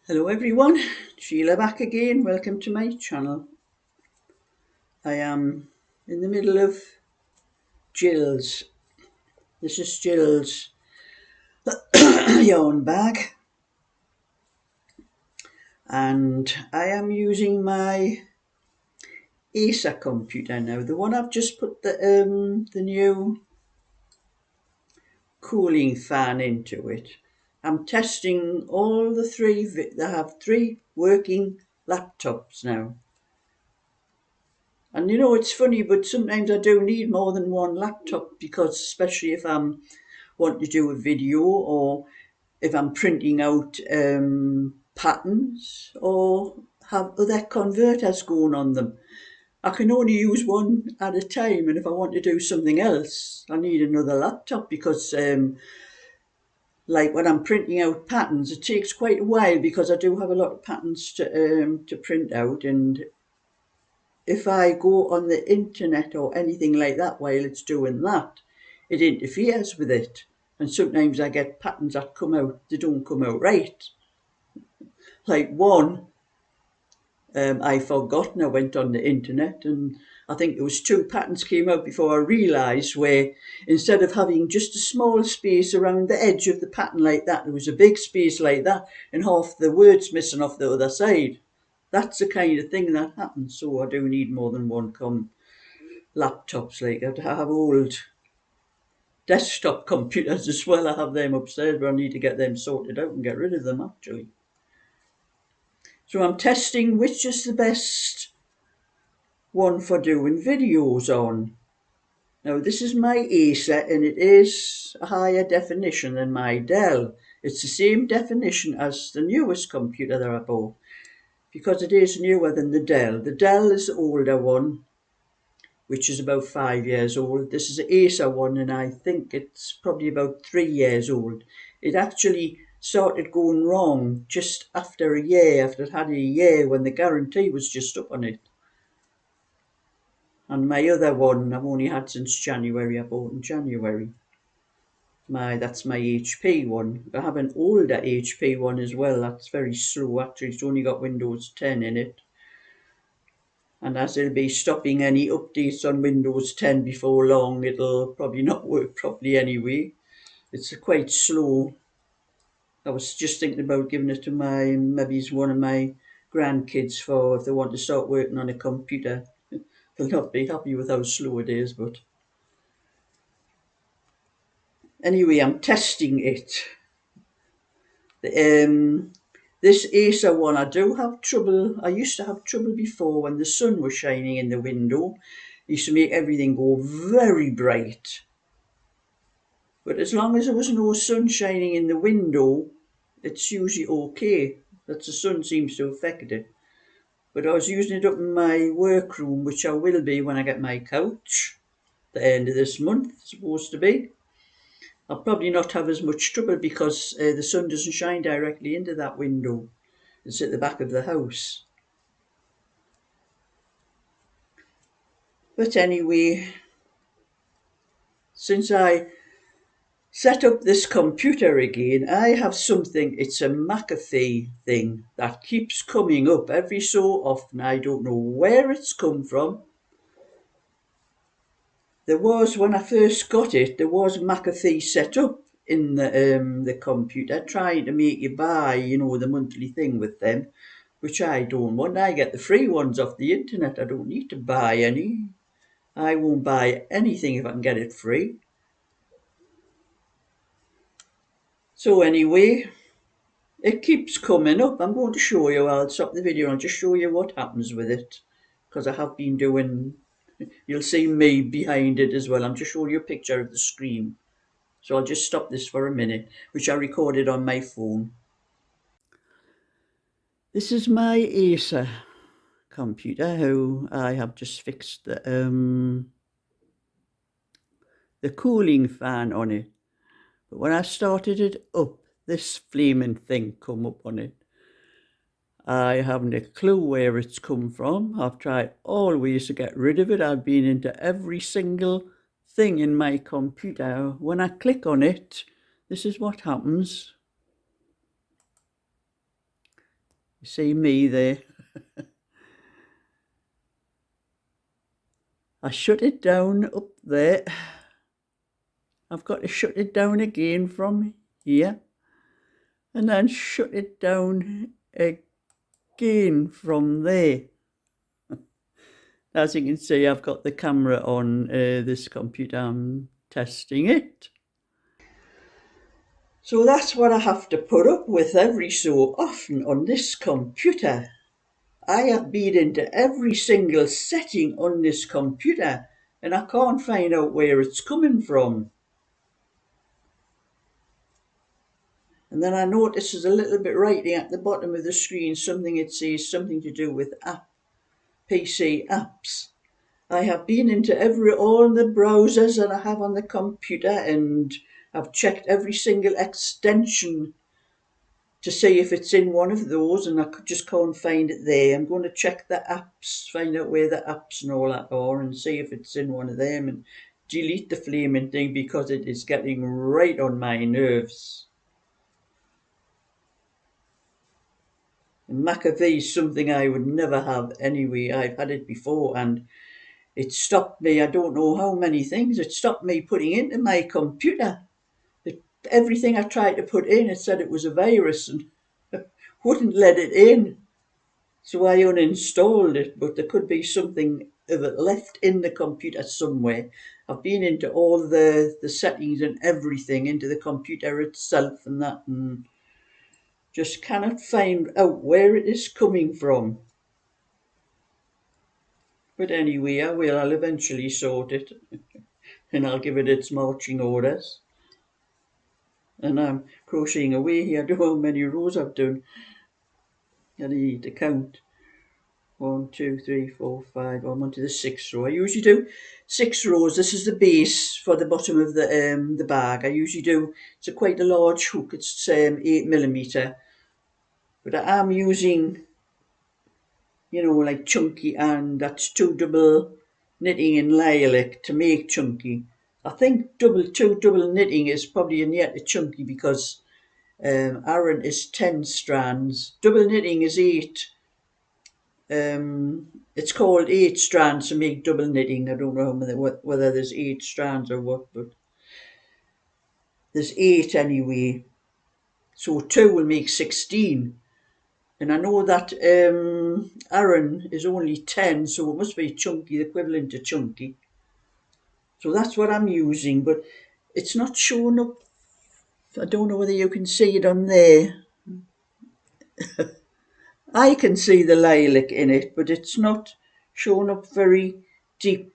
Hello everyone, Sheila back again. Welcome to my channel. I am in the middle of Jill's. This is Jill's yarn bag, and I am using my Acer computer now. The one I've just put the new cooling fan into it. I'm testing all the three. I have 3 working laptops now. And you know, it's funny, but sometimes I do need more than one laptop, because especially if I'm want to do a video, or if I'm printing out patterns, or have other converters going on them. I can only use one at a time, and if I want to do something else, I need another laptop, because like when I'm printing out patterns, it takes quite a while, because I do have a lot of patterns to print out, and if I go on the internet or anything like that while it's doing that, it interferes with it. And sometimes I get patterns that come out, they don't come out right. Like one, I forgot, and I went on the internet, and I think there was 2 patterns came out before I realised, where instead of having just a small space around the edge of the pattern like that, there was a big space like that, and half the words missing off the other side. That's the kind of thing that happens. So I do need more than one laptops. Like I have old desktop computers as well. I have them upstairs, but I need to get them sorted out and get rid of them actually. So I'm testing which is the best one for doing videos on. Now this is my Acer, and it is a higher definition than my Dell. It's the same definition as the newest computer that I bought, because it is newer than the Dell. The Dell is the older one, which is about 5 years old. This is an Acer one, and I think it's probably about 3 years old. It actually started going wrong just after a year, after it had a year, when the guarantee was just up on it. And my other one I've only had since January. I bought in January. That's my HP one. I have an older HP one as well. That's very slow actually. It's only got Windows 10 in it. And as it'll be stopping any updates on Windows 10 before long, it'll probably not work properly anyway. It's quite slow. I was just thinking about giving it to maybe one of my grandkids, for if they want to start working on a computer. They'll not be happy with how slow it is, but anyway, I'm testing it. This Acer one, I do have trouble. I used to have trouble before when the sun was shining in the window. It used to make everything go very bright. But as long as there was no sun shining in the window, it's usually okay. That the sun seems to affect it. But I was using it up in my workroom, which I will be when I get my couch. The end of this month, it's supposed to be. I'll probably not have as much trouble, because the sun doesn't shine directly into that window. It's at the back of the house. But anyway, since I set up this computer again, I have something. It's a McAfee thing that keeps coming up every so often. I don't know where it's come from. There was, when I first got it, there was McAfee set up in the computer, trying to make you buy, you know, the monthly thing with them, which I don't want. I get the free ones off the internet. I don't need to buy any. I won't buy anything if I can get it free. So anyway, it keeps coming up. I'm going to show you. I'll stop the video and I'll just show you what happens with it, because I have been doing, you'll see me behind it as well. I'm just showing you a picture of the screen. So I'll just stop this for a minute, which I recorded on my phone. This is my Acer computer, how I have just fixed the cooling fan on it. But when I started it up, this flaming thing come up on it. I haven't a clue where it's come from. I've tried always to get rid of it. I've been into every single thing in my computer. When I click on it, this is what happens. see me there. I shut it down up there. I've got to shut it down again from here and then shut it down again from there. As you can see, I've got the camera on this computer. I'm testing it. So that's what I have to put up with every so often on this computer. I have been into every single setting on this computer and I can't find out where it's coming from. And then I notice there's a little bit writing at the bottom of the screen, something it says something to do with PC apps. I have been into all the browsers that I have on the computer and I've checked every single extension to see if it's in one of those, and I just can't find it there. I'm going to check the apps, find out where the apps and all that are and see if it's in one of them and delete the flaming thing because it is getting right on my nerves. McAfee is something I would never have anyway. I've had it before and it stopped me. I don't know how many things. It stopped me putting into my computer. Everything I tried to put in, it said it was a virus and wouldn't let it in. So I uninstalled it, but there could be something of it left in the computer somewhere. I've been into all the settings and everything, into the computer itself and that, and just cannot find out where it is coming from. But anyway, I'll eventually sort it and I'll give it its marching orders. And I'm crocheting away here. I don't know how many rows I've done. I need to count. 1, 2, 3, 4, 5. I'm onto the 6th row. I usually do 6 rows. This is the base for the bottom of the bag. I usually do. It's quite a large hook. It's 8mm, but I am using, like chunky, and that's 2 double knitting in lilac to make chunky. I think 2 double knitting is probably in yet a chunky because Aaron is 10 strands. Double knitting is 8. It's called 8 strands to make double knitting. I don't know whether there's 8 strands or what, but there's 8 anyway. So 2 will make 16. And I know that Aaron is only 10, so it must be chunky, the equivalent to chunky. So that's what I'm using, but it's not showing up. I don't know whether you can see it on there. I can see the lilac in it, but it's not showing up very deep.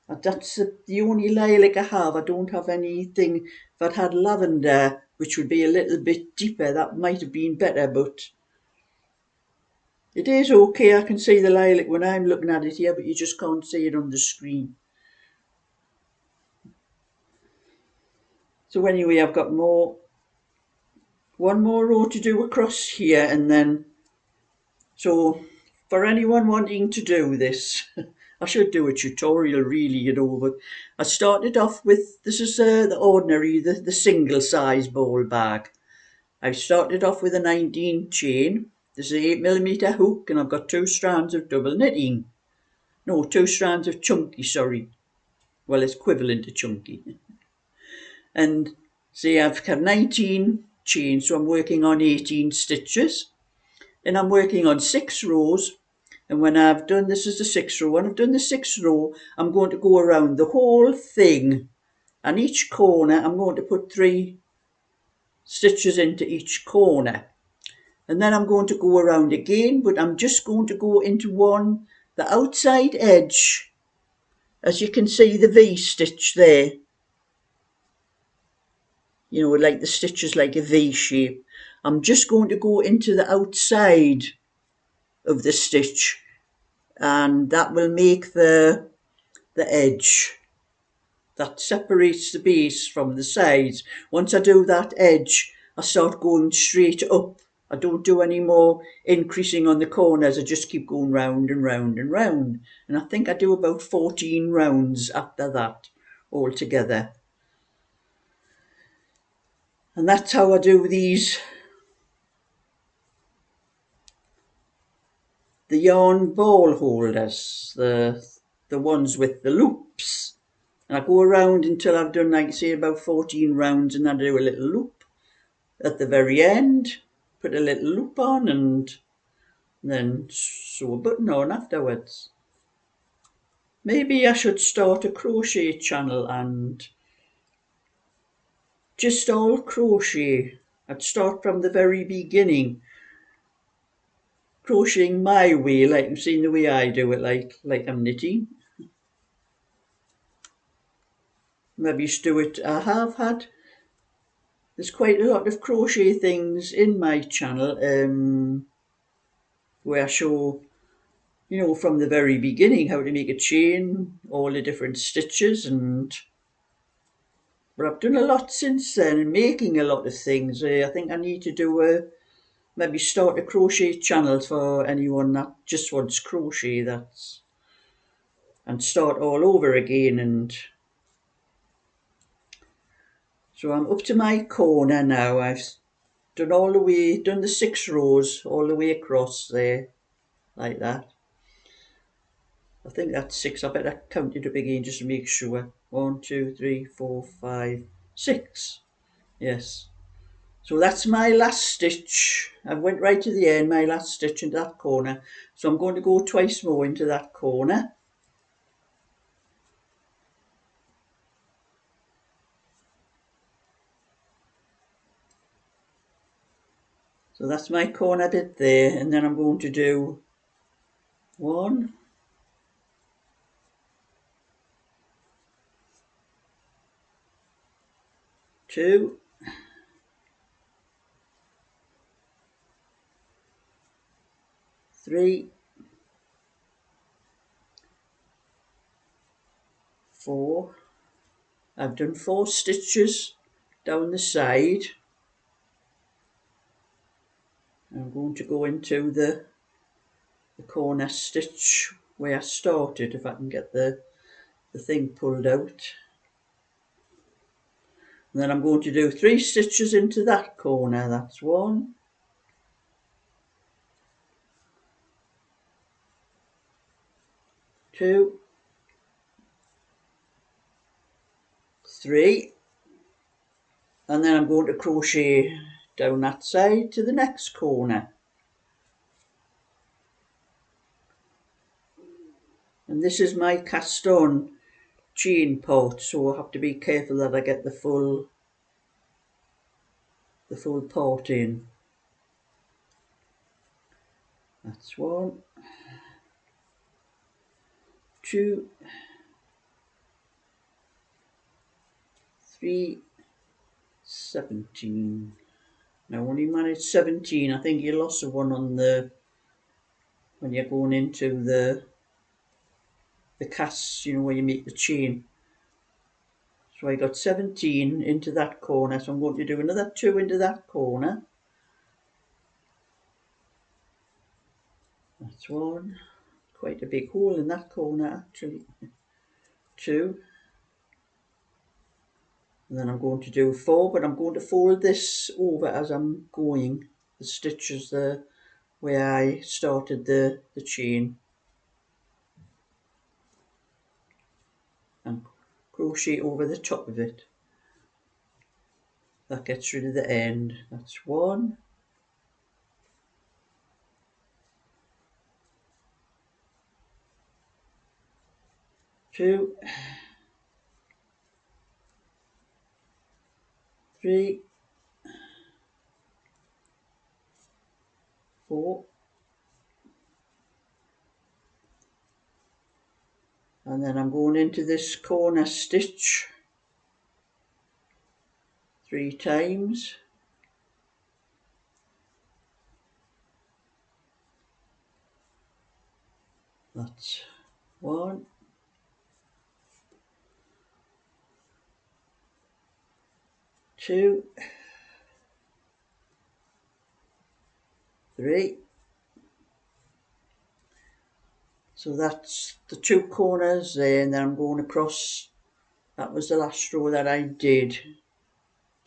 That's the only lilac I have. I don't have anything. If I'd had lavender, which would be a little bit deeper, that might have been better, but it is okay. I can see the lilac when I'm looking at it here, but you just can't see it on the screen. So anyway, I've got one more row to do across here, and then, so for anyone wanting to do this, I should do a tutorial really, but I started off with, this is the ordinary, the single size ball bag. I started off with a 19 chain. This is an 8mm hook, and I've got 2 strands of double knitting. No, 2 strands of chunky, sorry. Well, it's equivalent to chunky. And see, I've got 19 chains, so I'm working on 18 stitches. And I'm working on 6 rows. And when I've done, this is the 6th row, when I've done the 6th row, I'm going to go around the whole thing. And each corner, I'm going to put 3 stitches into each corner. And then I'm going to go around again, but I'm just going to go into the outside edge. As you can see, the V stitch there. Like the stitch is like a V shape. I'm just going to go into the outside of the stitch, and that will make the edge that separates the base from the sides. Once I do that edge, I start going straight up. I don't do any more increasing on the corners. I just keep going round and round and round. And I think I do about 14 rounds after that altogether. And that's how I do these the yarn ball holders, the ones with the loops. And I go around until I've done, like say, about 14 rounds, and then I do a little loop at the very end, put a little loop on, and then sew a button on afterwards. Maybe I should start a crochet channel and just all crochet. I'd start from the very beginning, crocheting my way, like you've seen the way I do it, like I'm knitting. Maybe just do it. There's quite a lot of crochet things in my channel where I show, from the very beginning how to make a chain, all the different stitches, but I've done a lot since then and making a lot of things. I think I need to do maybe start a crochet channel for anyone that just wants crochet, and start all over again. And so I'm up to my corner now. I've done the 6 rows all the way across there, like that. I think that's 6. I better count it up again just to make sure. 1, 2, 3, 4, 5, 6. Yes. So that's my last stitch. I went right to the end, my last stitch into that corner. So I'm going to go twice more into that corner. So that's my corner bit there, and then I'm going to do 1, 2, 3, 4. I've done 4 stitches down the side. I'm going to go into the corner stitch where I started, if I can get the thing pulled out. And then I'm going to do 3 stitches into that corner. That's 1, 2, 3, and then I'm going to crochet down that side to the next corner. And this is my cast on chain part, so I have to be careful that I get the full part in. That's 1, 2, 3, 17. Now only managed 17. I think you lost one on when you're going into the casts, where you make the chain. So I got 17 into that corner, so I'm going to do another 2 into that corner. That's 1. Quite a big hole in that corner actually. 2. And then I'm going to do 4, but I'm going to fold this over as I'm going. The stitches there where I started the chain. And crochet over the top of it. That gets rid of the end. That's 1. 2, 3, 4, and then I'm going into this corner stitch 3 times. That's 1, 2, 3. So that's the 2 corners there, and then I'm going across. That was the last row that I did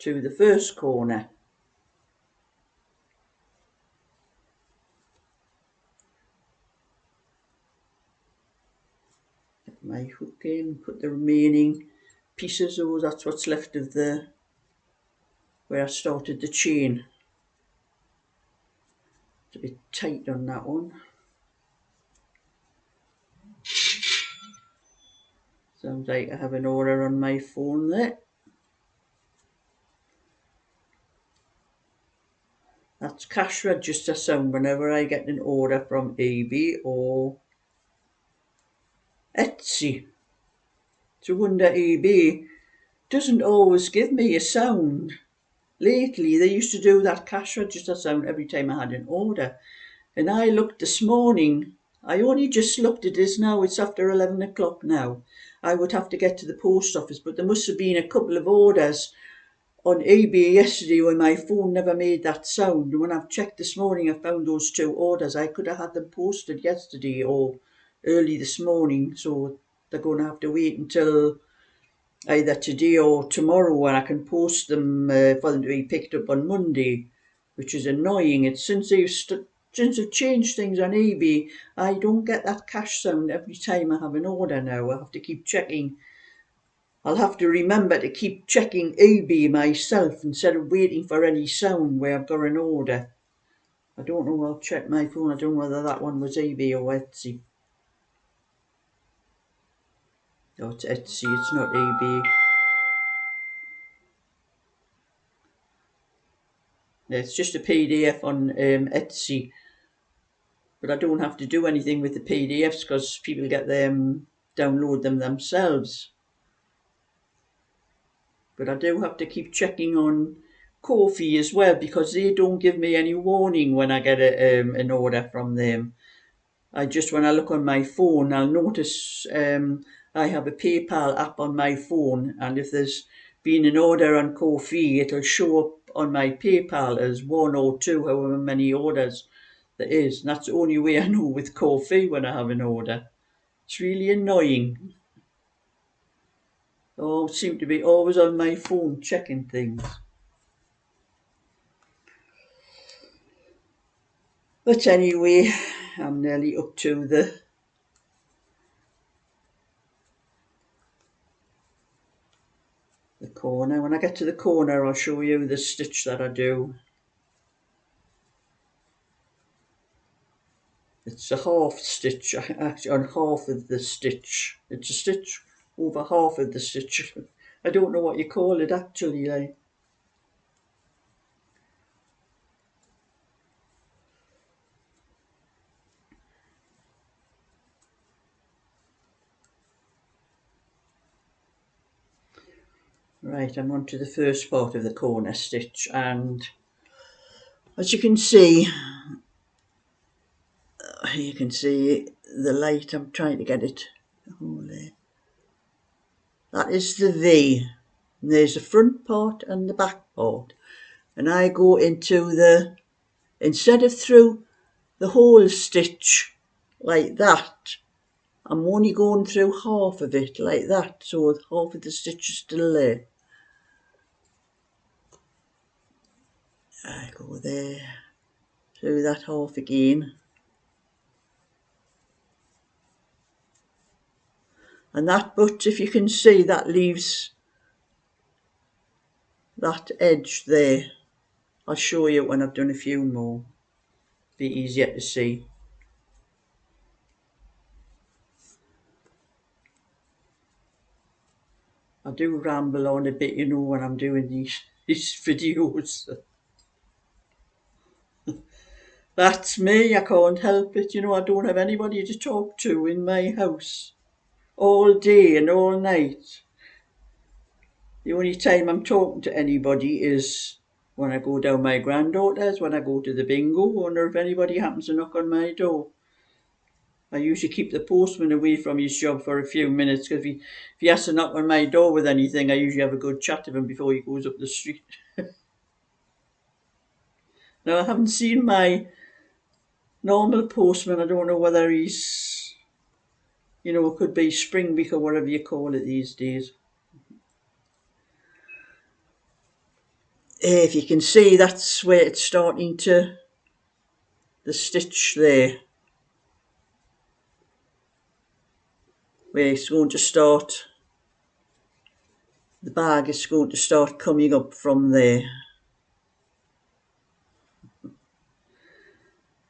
to the first corner. my hook in, put the remaining pieces, oh, that's what's left of the where I started the chain. It's a bit tight on that one. Sounds like I have an order on my phone there. That's cash register sound whenever I get an order from eBay or Etsy. It's a wonder eBay doesn't always give me a sound. Lately they used to do that cash register sound every time I had an order. And I looked this morning, I only just looked at this now, it's after 11 o'clock now. I would have to get to the post office, but there must have been a couple of orders on eBay yesterday when my phone never made that sound. And when I've checked this morning, I found those 2 orders. I could have had them posted yesterday or early this morning, so they're going to have to wait until either today or tomorrow when I can post them for them to be picked up on Monday, which is annoying. It's since they've changed things on eBay, I don't get that cash sound every time I have an order now. I have to keep checking. I'll have to remember to keep checking eBay myself instead of waiting for any sound where I've got an order. I don't know, I'll check my phone. I don't know whether that one was eBay or Etsy. Oh, it's Etsy, it's not eBay. It's just a PDF on Etsy. But I don't have to do anything with the PDFs because people get them, download them themselves. But I do have to keep checking on Ko-fi as well because they don't give me any warning when I get an order from them. When I look on my phone, I'll notice I have a PayPal app on my phone, and if there's been an order on Ko-fi, it'll show up on my PayPal as 1 or 2, however many orders there is. And that's the only way I know with Ko-fi when I have an order. It's really annoying. Oh, I seem to be always on my phone checking things. But anyway, I'm nearly up to the corner. When I get to the corner, I'll show you the stitch that I do. It's a half stitch, actually on half of the stitch. It's a stitch over half of the stitch. I don't know what you call it actually, like. Right, I'm on to the first part of the corner stitch, and as you can see the light. I'm trying to get it. That is the V. And there's the front part and the back part. And I go into instead of through the whole stitch like that, I'm only going through half of it like that, so half of the stitch is still there. I go there, through that half again. And that, but if you can see, that leaves that edge there. I'll show you when I've done a few more. Be easier to see. I do ramble on a bit, when I'm doing these videos. That's me, I can't help it. I don't have anybody to talk to in my house all day and all night. The only time I'm talking to anybody is when I go down my granddaughter's, when I go to the bingo, or if anybody happens to knock on my door. I usually keep the postman away from his job for a few minutes, because if he has to knock on my door with anything, I usually have a good chat with him before he goes up the street. Now, I haven't seen my normal postman. I don't know whether he's, it could be spring week or whatever you call it these days. If you can see, that's where it's starting to, the stitch there. where it's going to start, the bag is going to start coming up from there.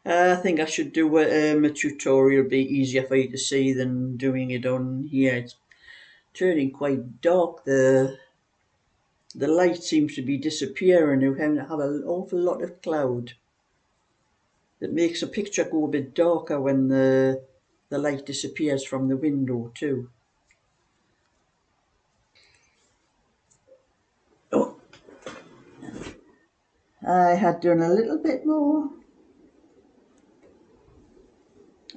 I think I should do a tutorial, be easier for you to see than doing it on here. It's turning quite dark. The light seems to be disappearing. We have an awful lot of cloud. It makes a picture go a bit darker when the light disappears from the window too. Oh, I had done a little bit more.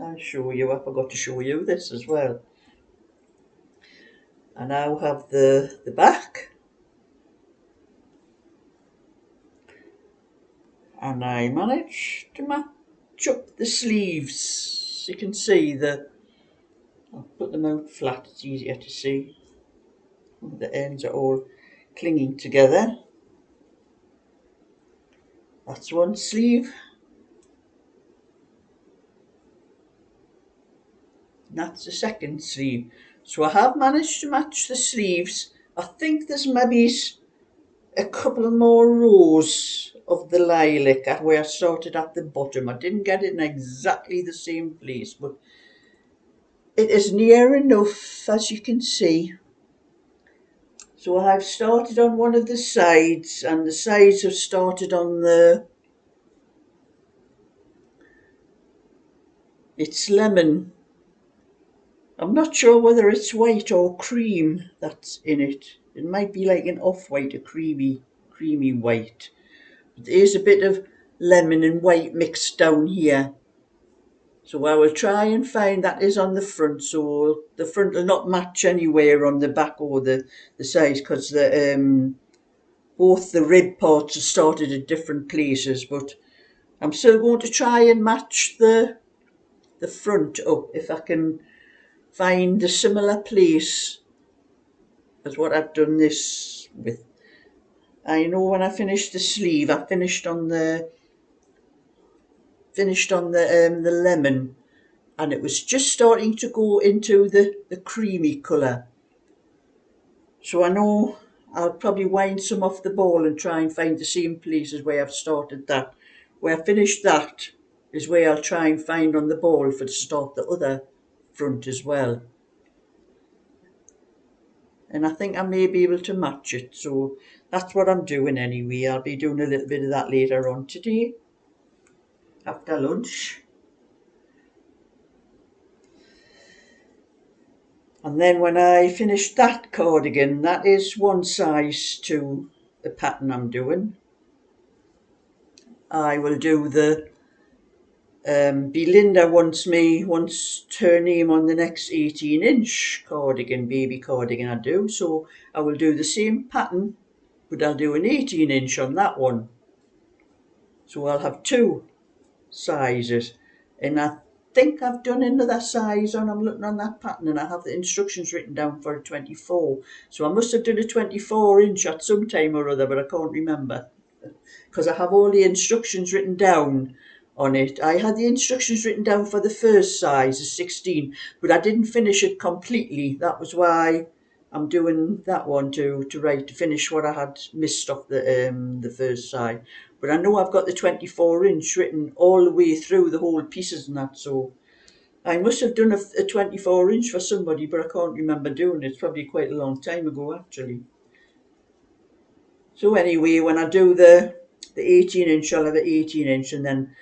I'll show you. I forgot to show you this as well. I now have the back, and I managed to match up the sleeves. You can see I'll put them out flat, it's easier to see. The ends are all clinging together. That's one sleeve. That's the second sleeve. So I have managed to match the sleeves. I think there's maybe a couple more rows of the lilac where I started at the bottom. I didn't get it in exactly the same place, but it is near enough, as you can see. So I've started on one of the sides, and the sides have started on it's lemon. I'm not sure whether it's white or cream that's in it. It might be like an off-white, a creamy white. But there is a bit of lemon and white mixed down here. So I will try and find that is on the front, so the front will not match anywhere on the back or the sides, because both the rib parts are started at different places. But I'm still going to try and match the front up if I can find a similar place as what I've done this with. I know when I finished the sleeve, I finished on the lemon, and it was just starting to go into the creamy colour. So I know I'll probably wind some off the ball and try and find the same places where I've started that. Where I finished that is where I'll try and find on the ball for to start the other front as well. And I think I may be able to match it, so that's what I'm doing anyway. I'll be doing a little bit of that later on today after lunch. And then when I finish that cardigan, that is one size to the pattern I'm doing, I will do the Belinda wants her name on the next 18-inch cardigan, baby cardigan I do, so I will do the same pattern, but I'll do an 18-inch on that one. So I'll have two sizes, and I think I've done another size on, I'm looking on that pattern, and I have the instructions written down for a 24, so I must have done a 24-inch at some time or other, but I can't remember, because I have all the instructions written down on it. I had the instructions written down for the first size, a 16, but I didn't finish it completely. That was why I'm doing that one to finish what I had missed off the first size. But I know I've got the 24-inch written all the way through the whole pieces and that, so I must have done a 24-inch for somebody, but I can't remember doing it. It's probably quite a long time ago actually. So anyway, when I do the 18-inch, I'll have an 18-inch, and then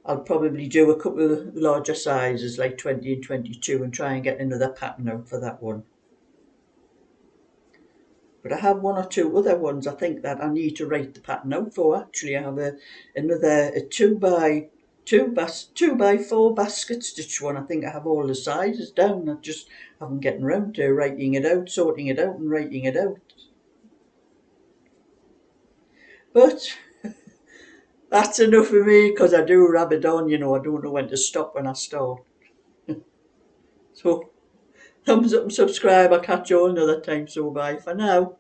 I'll probably do a couple of larger sizes like 20 and 22 and try and get another pattern out for that one. But I have one or two other ones I think that I need to write the pattern out for. Actually, I have another 2x4 basket stitch one. I think I have all the sizes down. I just haven't gotten around to writing it out, sorting it out and writing it out. But that's enough for me, because I do rabbit on, I don't know when to stop when I start. So thumbs up and subscribe. I'll catch you all another time, so bye for now.